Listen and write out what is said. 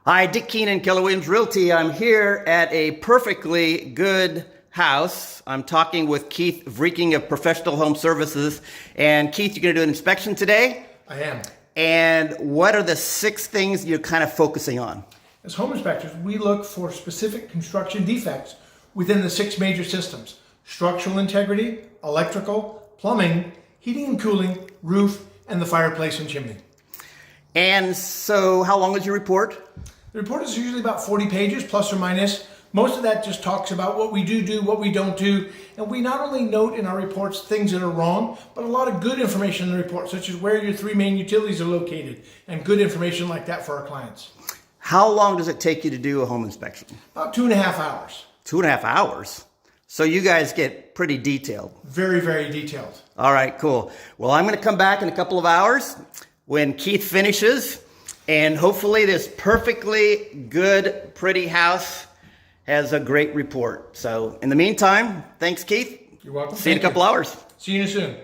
Hi, Dick Keenan, Keller Williams Realty. I'm here at a perfectly good house. I'm talking with Keith Vreeken of Professional Home Services. And Keith, you're going to do an inspection today? I am. And what are the 6 things you're kind of focusing on? As home inspectors, we look for specific construction defects within the 6 major systems: structural integrity, electrical, plumbing, heating and cooling, roof, and the fireplace and chimney. And so how long is your report? The report is usually about 40 pages, plus or minus. Most of that just talks about what we do, what we don't do. And we not only note in our reports things that are wrong, but a lot of good information in the report, such as where your 3 main utilities are located, and good information like that for our clients. How long does it take you to do a home inspection? About 2.5 hours. 2.5 hours? So you guys get pretty detailed. Very, very detailed. All right, cool. Well, I'm going to come back in a couple of hours when Keith finishes, and hopefully this perfectly good, pretty house has a great report. So in the meantime, thanks, Keith. You're welcome. See you in a couple hours. See you soon.